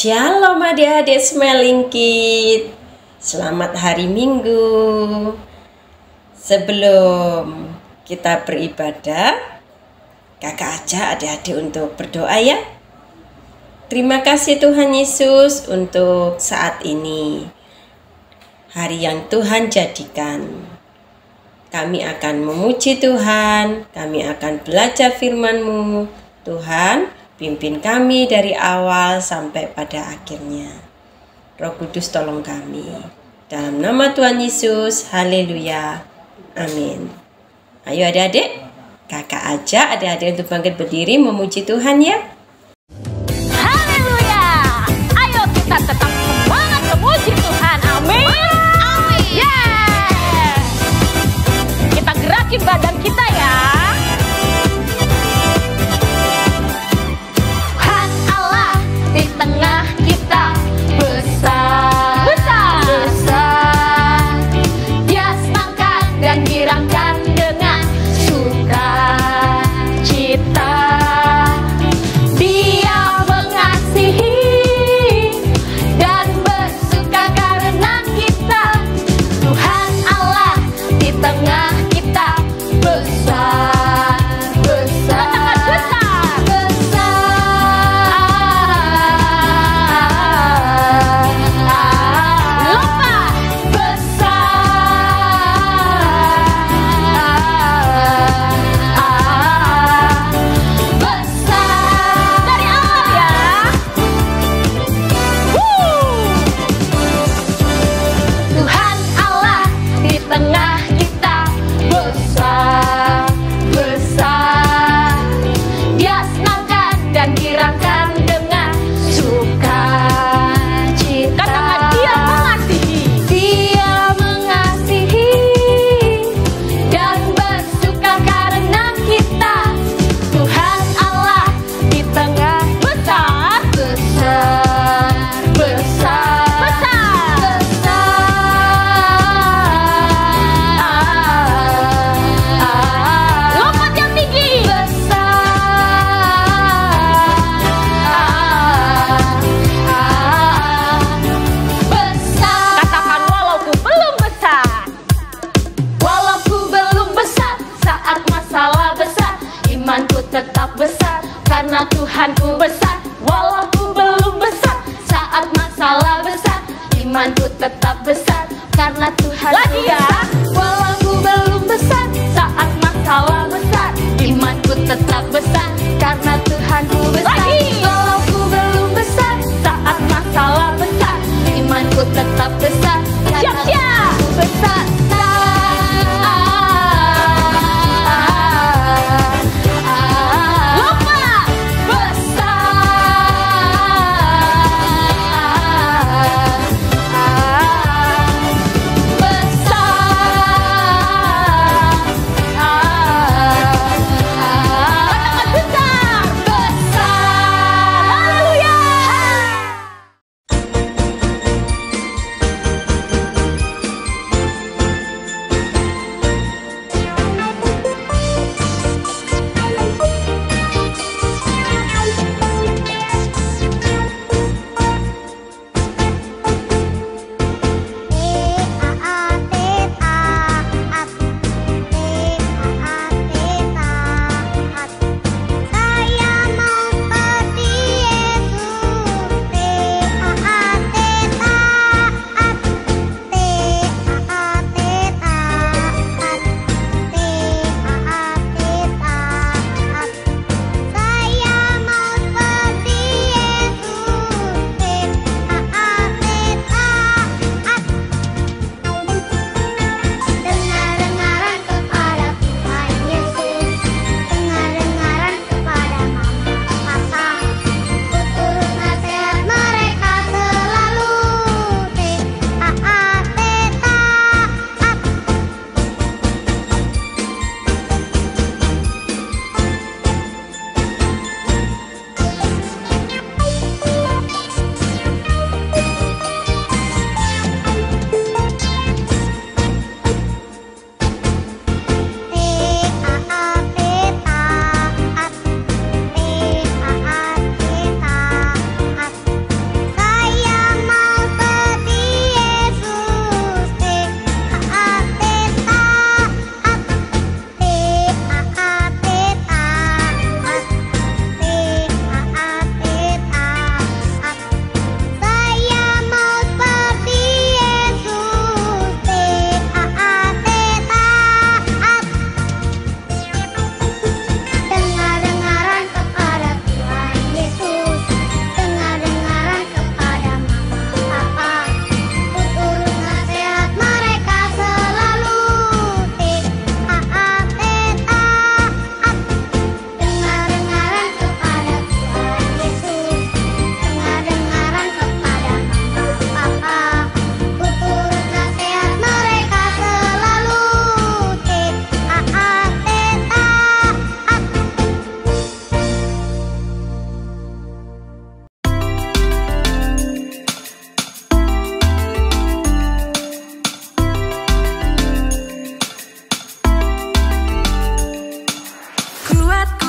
Shalom adik-adik Smiling Kid. Selamat hari Minggu. Sebelum kita beribadah, kakak ajak adik-adik untuk berdoa ya. Terima kasih Tuhan Yesus untuk saat ini, hari yang Tuhan jadikan. Kami akan memuji Tuhan, kami akan belajar firman-Mu. Tuhan, pimpin kami dari awal sampai pada akhirnya. Roh Kudus tolong kami. Dalam nama Tuhan Yesus, haleluya. Amin. Ayo adik-adik, kakak ajak adik-adik untuk bangkit berdiri memuji Tuhan ya. Haleluya. Ayo kita tetap semangat memuji Tuhan. Amin. Amin. Yeah. Kita gerakin badan kita ya. Di tengah kita besar, Dia senangkan dan girakan dengan sukacita.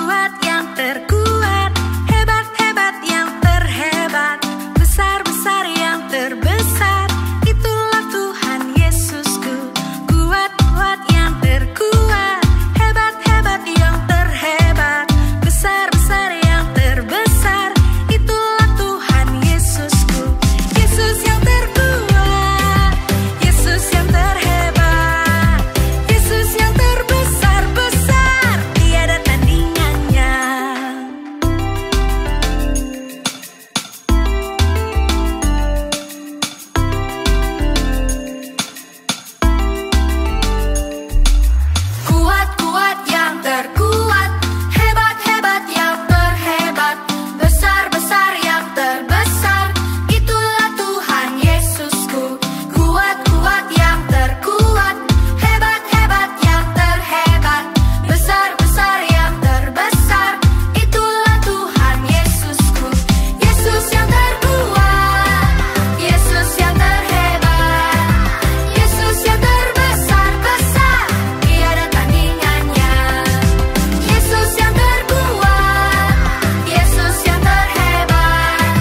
kuat yang terkuat, hebat-hebat yang terhebat, besar-besar yang terbesar. Itulah Tuhan Yesusku, kuat-kuat yang terkuat, hebat-hebat yang terhebat, besar-besar yang terbesar. Itulah Tuhan Yesusku, Yesus yang terkuat, Yesus yang terhebat, Yesus yang terbesar-besar, tiada tandingannya. Kuat-kuat yang terkuat, hebat-hebat yang terhebat, besar-besar yang terbesar. Itulah Tuhan Yesusku, kuat-kuat yang terkuat, hebat-hebat yang terhebat, besar-besar yang terbesar. Itulah Tuhan Yesusku, Yesus yang terkuat, Yesus yang terhebat, Yesus yang terbesar-besar, tiada tandingannya. Yesus yang terkuat, Yesus yang terhebat,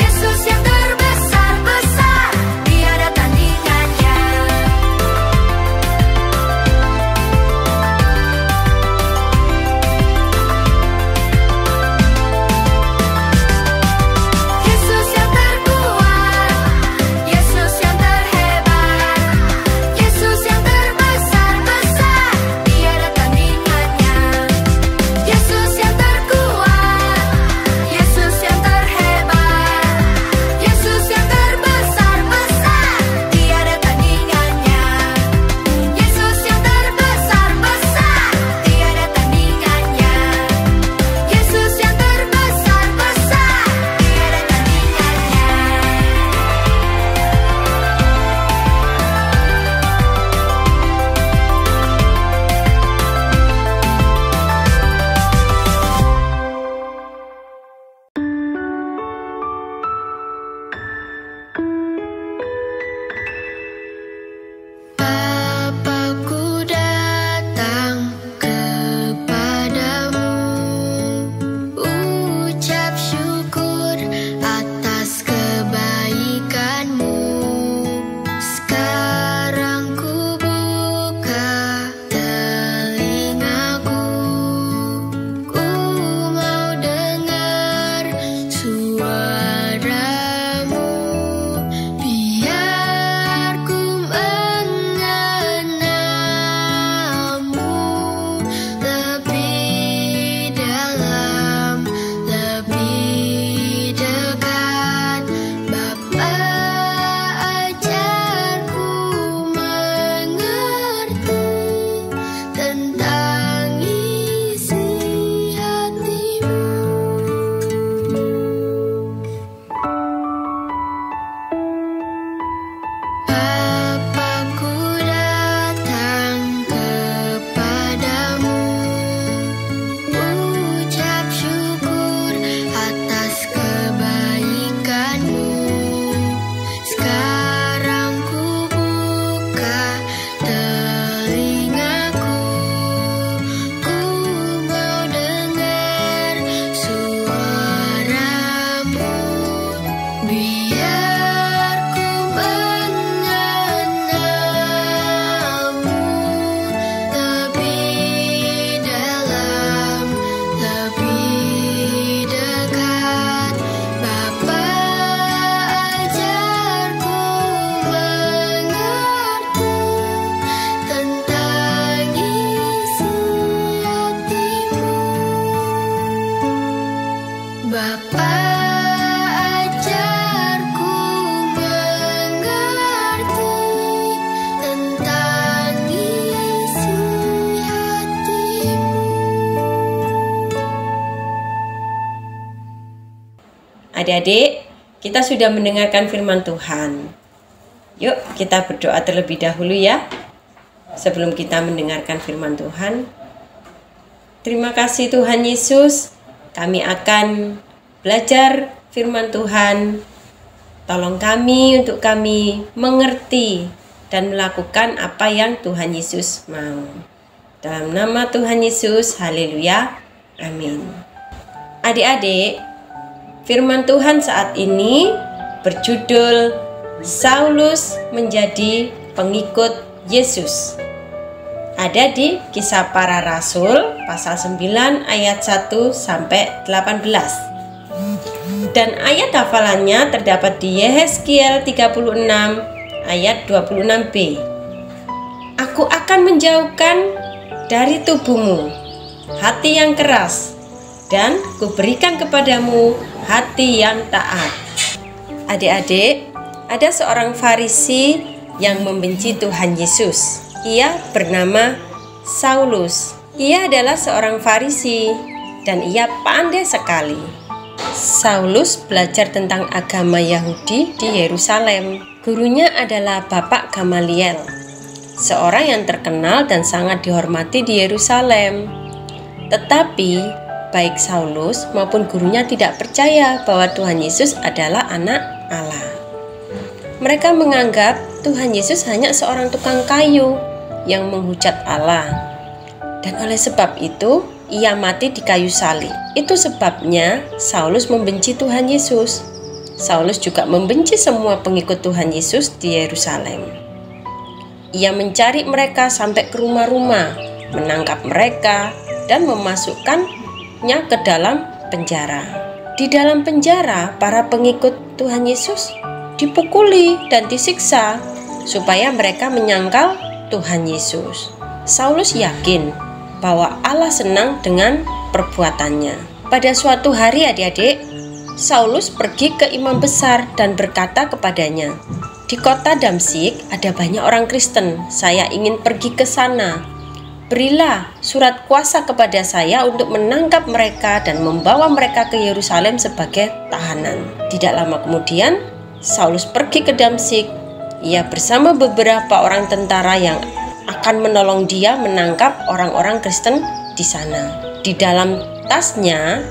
Yesus yang terbesar-besar, tiada tandingannya. Yesus yang terkuat, Yesus yang terhebat, Yesus yang terbesar-besar, tiada tandingannya. Yesus yang terkuat, Yesus yang terhebat, Yesus yang terbesar-besar, tiada tandingannya. Yesus yang terbesar-besar, tiada tandingannya. Yesus yang terbesar-besar, tiada Bapakku datang kepadamu, ucap syukur atas kebaikanmu. Sekarang ku buka telingaku, ku mau dengar suaramu, biar ku mengenalmu lebih dalam, lebih dekat. Bapa, ajarku mengerti tentang isi hatimu. Bapakku datang kepadamu, ucap syukur atas kebaikanmu. Sekarang ku buka telingaku, ku mau dengar suaramu, biar ku mengenalmu lebih dalam, lebih dekat. Bapa, ajarku mengerti tentang isi hatimu. Bapa, ajarku mengerti tentang isi hatimu. Adik-adik, kita sudah mendengarkan firman Tuhan. Yuk kita berdoa terlebih dahulu ya, sebelum kita mendengarkan firman Tuhan. Terima kasih Tuhan Yesus, kami akan belajar firman Tuhan. Tolong kami untuk kami mengerti dan melakukan apa yang Tuhan Yesus mau. Dalam nama Tuhan Yesus, haleluya, Amin. Adik-adik, firman Tuhan saat ini berjudul Saulus menjadi pengikut Yesus. Ada di Kisah Para Rasul pasal 9 ayat 1 sampai 18. Dan ayat hafalannya terdapat di Yehezkiel 36 ayat 26b. Aku akan menjauhkan dari tubuhmu hati yang keras, dan kuberikan kepadamu hati yang taat. Adik-adik, ada seorang Farisi yang membenci Tuhan Yesus. Ia bernama Saulus. Ia adalah seorang Farisi dan ia pandai sekali. Saulus belajar tentang agama Yahudi di Yerusalem. Gurunya adalah Bapak Gamaliel, seorang yang terkenal dan sangat dihormati di Yerusalem. Tetapi baik Saulus maupun gurunya tidak percaya bahwa Tuhan Yesus adalah anak Allah. Mereka menganggap Tuhan Yesus hanya seorang tukang kayu yang menghujat Allah. Dan oleh sebab itu, ia mati di kayu salib. Itu sebabnya Saulus membenci Tuhan Yesus. Saulus juga membenci semua pengikut Tuhan Yesus di Yerusalem. Ia mencari mereka sampai ke rumah-rumah, menangkap mereka, dan memasukkannya ke dalam penjara. Di dalam penjara, para pengikut Tuhan Yesus dipukuli dan disiksa supaya mereka menyangkal Tuhan Yesus. Saulus yakin bahwa Allah senang dengan perbuatannya. Pada suatu hari adik-adik, Saulus pergi ke imam besar dan berkata kepadanya, "Di kota Damsyik ada banyak orang Kristen. Saya ingin pergi ke sana. Berilah surat kuasa kepada saya untuk menangkap mereka dan membawa mereka ke Yerusalem sebagai tahanan." Tidak lama kemudian, Saulus pergi ke Damsyik. Ia bersama beberapa orang tentara yang akan menolong dia menangkap orang-orang Kristen di sana. Di dalam tasnya,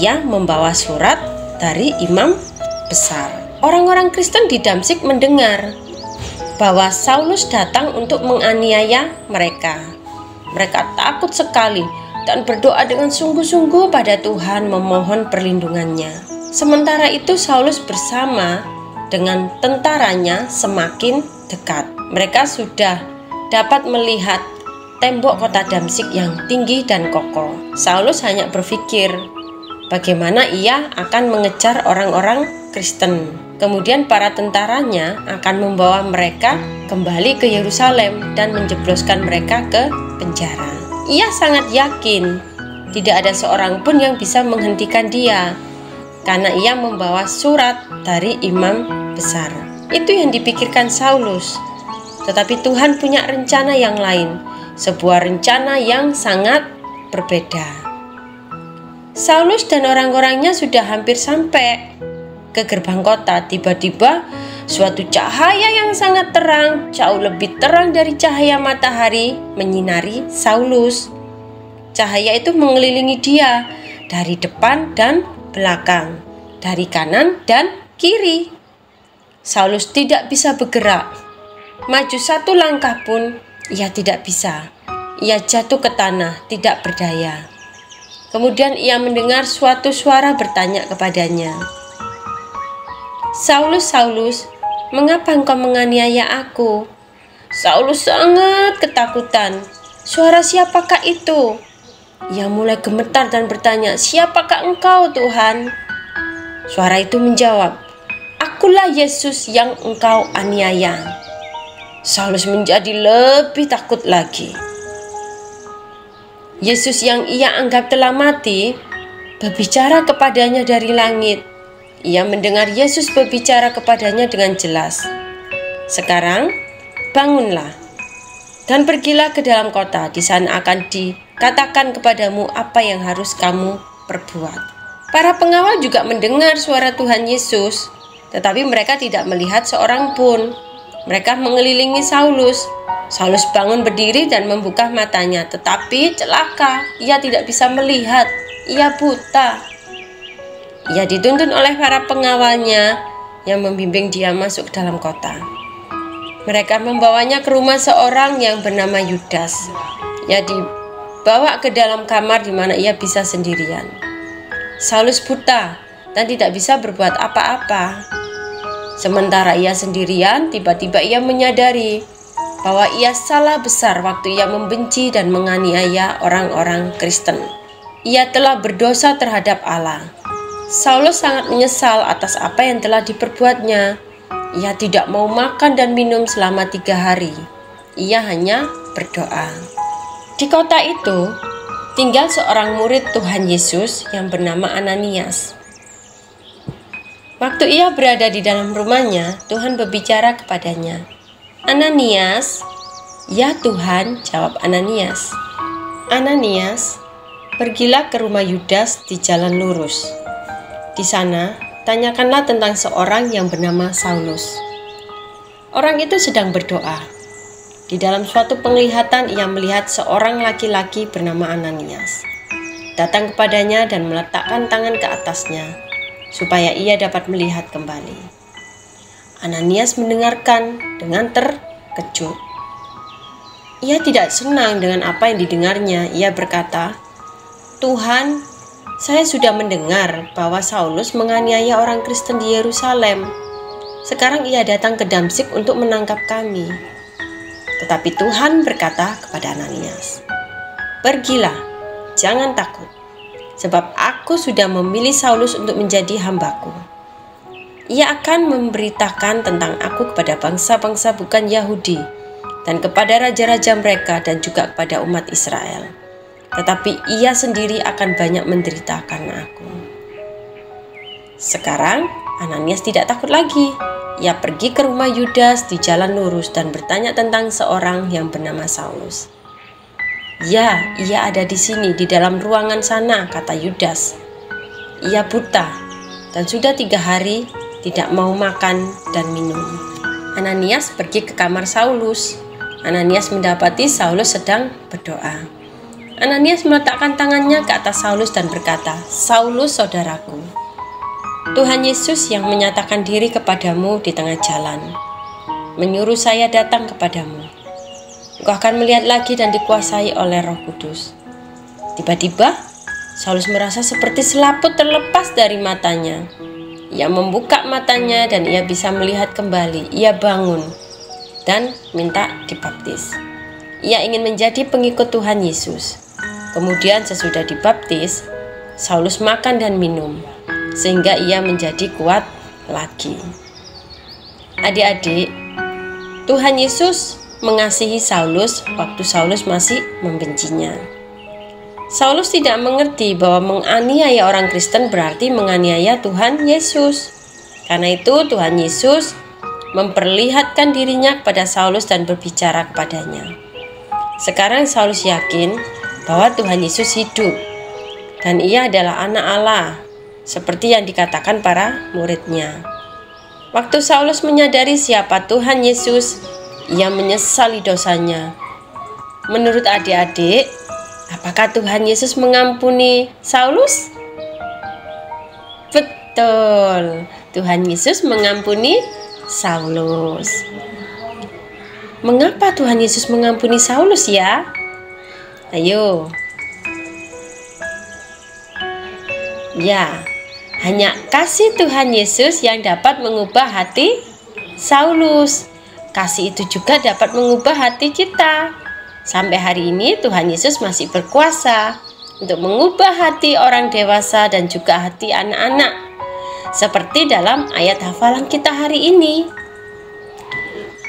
ia membawa surat dari imam besar. Orang-orang Kristen di Damsyik mendengar bahwa Saulus datang untuk menganiaya mereka. Mereka takut sekali dan berdoa dengan sungguh-sungguh pada Tuhan memohon perlindungannya. Sementara itu Saulus bersama dengan tentaranya semakin dekat. Mereka sudah dapat melihat tembok kota Damsyik yang tinggi dan kokoh. Saulus hanya berpikir bagaimana ia akan mengejar orang-orang Kristen. Kemudian para tentaranya akan membawa mereka kembali ke Yerusalem dan menjebloskan mereka ke penjara. Ia sangat yakin tidak ada seorang pun yang bisa menghentikan dia karena ia membawa surat dari imam besar. Itu yang dipikirkan Saulus. Tetapi Tuhan punya rencana yang lain, sebuah rencana yang sangat berbeda. Saulus dan orang-orangnya sudah hampir sampai ke gerbang kota. Tiba-tiba suatu cahaya yang sangat terang, jauh lebih terang dari cahaya matahari, menyinari Saulus. Cahaya itu mengelilingi dia dari depan dan belakang, dari kanan dan kiri. Saulus tidak bisa bergerak. Maju satu langkah pun ia tidak bisa. Ia jatuh ke tanah, tidak berdaya. Kemudian ia mendengar suatu suara bertanya kepadanya, "Saulus, Saulus, mengapa engkau menganiaya aku?" Saulus sangat ketakutan. "Suara siapakah itu?" Ia mulai gemetar dan bertanya, "Siapakah engkau, Tuhan?" Suara itu menjawab, "Akulah Yesus yang engkau aniaya." Saulus menjadi lebih takut lagi. Yesus yang ia anggap telah mati berbicara kepadanya dari langit. Ia mendengar Yesus berbicara kepadanya dengan jelas. "Sekarang bangunlah dan pergilah ke dalam kota. Di sana akan dikatakan kepadamu apa yang harus kamu perbuat." Para pengawal juga mendengar suara Tuhan Yesus, tetapi mereka tidak melihat seorang pun. Mereka mengelilingi Saulus. Saulus bangun berdiri dan membuka matanya, tetapi celaka, ia tidak bisa melihat. Ia buta. Ia dituntun oleh para pengawalnya yang membimbing dia masuk ke dalam kota. Mereka membawanya ke rumah seorang yang bernama Yudas. Ia bawa ke dalam kamar di mana ia bisa sendirian. Saulus buta dan tidak bisa berbuat apa-apa. Sementara ia sendirian, tiba-tiba ia menyadari bahwa ia salah besar waktu ia membenci dan menganiaya orang-orang Kristen. Ia telah berdosa terhadap Allah. Saulus sangat menyesal atas apa yang telah diperbuatnya. Ia tidak mau makan dan minum selama 3 hari. Ia hanya berdoa. Di kota itu tinggal seorang murid Tuhan Yesus yang bernama Ananias. Waktu ia berada di dalam rumahnya, Tuhan berbicara kepadanya. "Ananias." "Ya Tuhan," jawab Ananias. "Ananias, pergilah ke rumah Yudas di jalan lurus. Di sana, tanyakanlah tentang seorang yang bernama Saulus." Orang itu sedang berdoa. Di dalam suatu penglihatan ia melihat seorang laki-laki bernama Ananias datang kepadanya dan meletakkan tangan ke atasnya supaya ia dapat melihat kembali. Ananias mendengarkan dengan terkejut. Ia tidak senang dengan apa yang didengarnya. Ia berkata, "Tuhan, saya sudah mendengar bahwa Saulus menganiaya orang Kristen di Yerusalem. Sekarang ia datang ke Damsyik untuk menangkap kami." Tetapi Tuhan berkata kepada Ananias, "Pergilah, jangan takut, sebab aku sudah memilih Saulus untuk menjadi hambaku. Ia akan memberitakan tentang aku kepada bangsa-bangsa bukan Yahudi, dan kepada raja-raja mereka dan juga kepada umat Israel. Tetapi ia sendiri akan banyak menderita karena aku." Sekarang Ananias tidak takut lagi. Ia pergi ke rumah Yudas di jalan lurus dan bertanya tentang seorang yang bernama Saulus. "Ya, ia ada di sini, di dalam ruangan sana," kata Yudas. "Ia buta dan sudah 3 hari tidak mau makan dan minum." Ananias pergi ke kamar Saulus. Ananias mendapati Saulus sedang berdoa. Ananias meletakkan tangannya ke atas Saulus dan berkata, "Saulus, saudaraku, Tuhan Yesus yang menyatakan diri kepadamu di tengah jalan, menyuruh saya datang kepadamu. Engkau akan melihat lagi dan dikuasai oleh Roh Kudus." Tiba-tiba, Saulus merasa seperti selaput terlepas dari matanya. Ia membuka matanya dan ia bisa melihat kembali. Ia bangun dan minta dibaptis. Ia ingin menjadi pengikut Tuhan Yesus. Kemudian sesudah dibaptis, Saulus makan dan minum, sehingga ia menjadi kuat lagi. Adik-adik, Tuhan Yesus mengasihi Saulus waktu Saulus masih membencinya. Saulus tidak mengerti bahwa menganiaya orang Kristen berarti menganiaya Tuhan Yesus. Karena itu Tuhan Yesus memperlihatkan dirinya kepada Saulus dan berbicara kepadanya. Sekarang Saulus yakin bahwa Tuhan Yesus hidup dan ia adalah anak Allah, seperti yang dikatakan para muridnya. Waktu Saulus menyadari siapa Tuhan Yesus, ia menyesali dosanya. Menurut adik-adik, apakah Tuhan Yesus mengampuni Saulus? Betul, Tuhan Yesus mengampuni Saulus. Mengapa Tuhan Yesus mengampuni Saulus ya? Ayo. Ya, hanya kasih Tuhan Yesus yang dapat mengubah hati Saulus. Kasih itu juga dapat mengubah hati kita. Sampai hari ini Tuhan Yesus masih berkuasa untuk mengubah hati orang dewasa dan juga hati anak-anak. Seperti dalam ayat hafalan kita hari ini.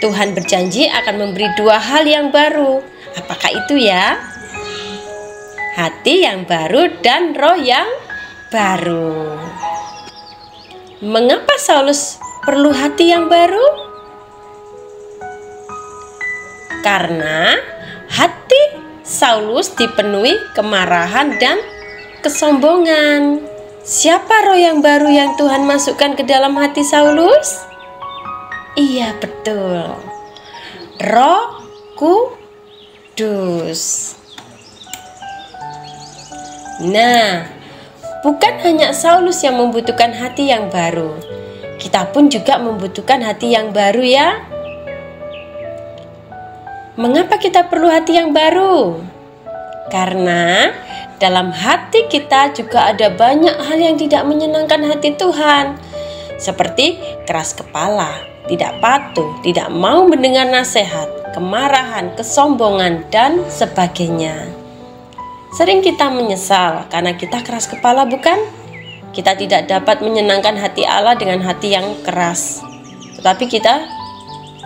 Tuhan berjanji akan memberi 2 hal yang baru. Apakah itu ya? Hati yang baru dan roh yang baru. Mengapa Saulus perlu hati yang baru? Karena hati Saulus dipenuhi kemarahan dan kesombongan. Siapa roh yang baru yang Tuhan masukkan ke dalam hati Saulus? Iya, betul. Roh Kudus. Nah, bukan hanya Saulus yang membutuhkan hati yang baru. Kita pun juga membutuhkan hati yang baru ya. Mengapa kita perlu hati yang baru? Karena dalam hati kita juga ada banyak hal yang tidak menyenangkan hati Tuhan, seperti keras kepala, tidak patuh, tidak mau mendengar nasihat, kemarahan, kesombongan, dan sebagainya. Sering kita menyesal karena kita keras kepala, bukan? Kita tidak dapat menyenangkan hati Allah dengan hati yang keras, tetapi kita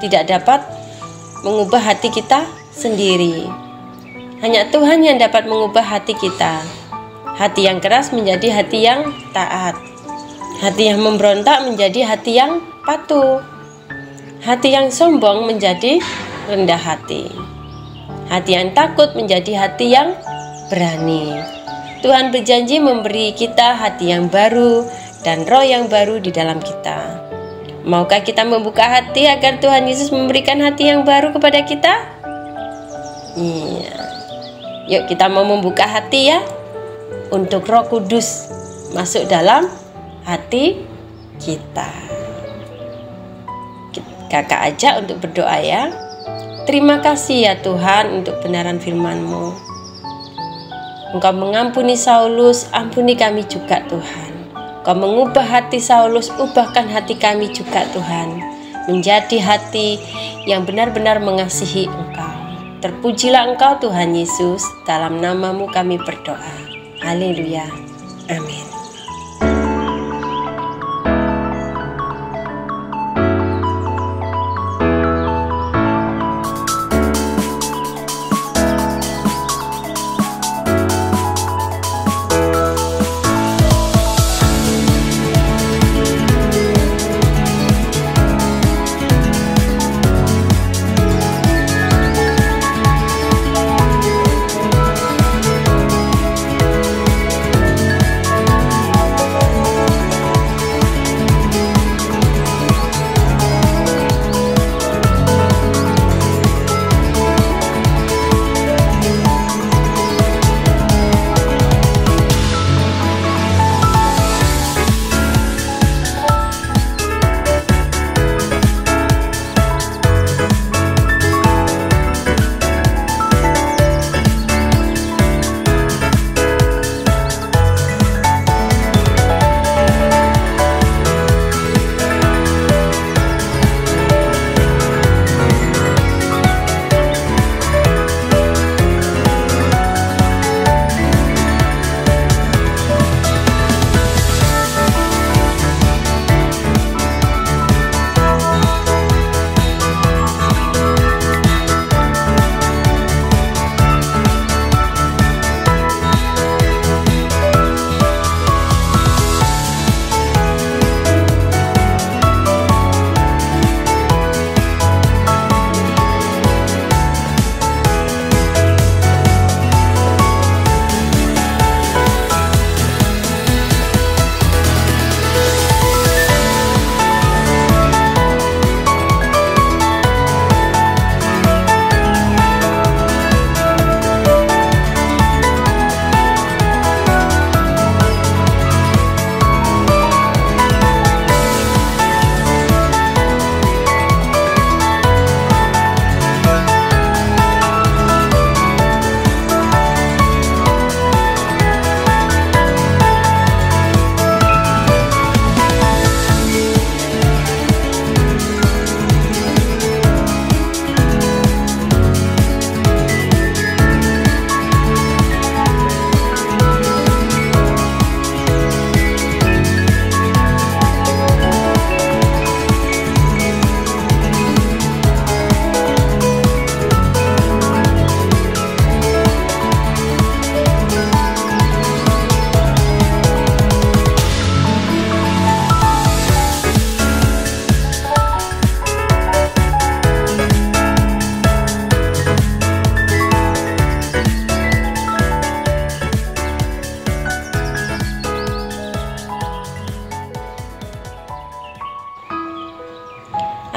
tidak dapat mengubah hati kita sendiri. Hanya Tuhan yang dapat mengubah hati kita. Hati yang keras menjadi hati yang taat. Hati yang memberontak menjadi hati yang patuh. Hati yang sombong menjadi rendah hati. Hati yang takut menjadi hati yang berani. Tuhan berjanji memberi kita hati yang baru dan roh yang baru di dalam kita. Maukah kita membuka hati agar Tuhan Yesus memberikan hati yang baru kepada kita? Iya. Yuk kita mau membuka hati ya, untuk Roh Kudus masuk dalam hati kita. Kakak ajak untuk berdoa ya. Terima kasih ya Tuhan untuk benaran firman-Mu. Engkau mengampuni Saulus, ampuni kami juga Tuhan. Engkau mengubah hati Saulus, ubahkan hati kami juga Tuhan, menjadi hati yang benar-benar mengasihi Engkau. Terpujilah Engkau Tuhan Yesus, dalam nama-Mu kami berdoa. Haleluya. Amin.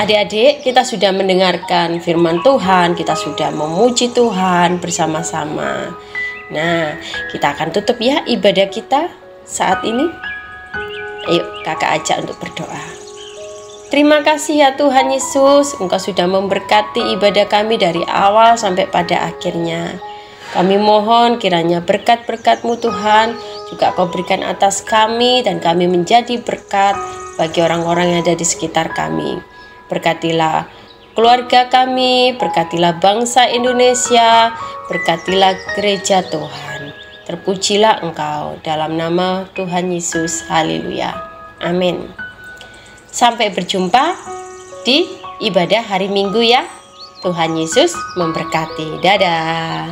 Adik-adik, kita sudah mendengarkan firman Tuhan, kita sudah memuji Tuhan bersama-sama. Nah, kita akan tutup ya ibadah kita saat ini. Ayo, kakak ajak untuk berdoa. Terima kasih ya Tuhan Yesus, Engkau sudah memberkati ibadah kami dari awal sampai pada akhirnya. Kami mohon kiranya berkat-berkat-Mu Tuhan juga Kau berikan atas kami, dan kami menjadi berkat bagi orang-orang yang ada di sekitar kami. Berkatilah keluarga kami, berkatilah bangsa Indonesia, berkatilah gereja Tuhan. Terpujilah Engkau dalam nama Tuhan Yesus. Haleluya. Amin. Sampai berjumpa di ibadah hari Minggu ya. Tuhan Yesus memberkati. Dadah.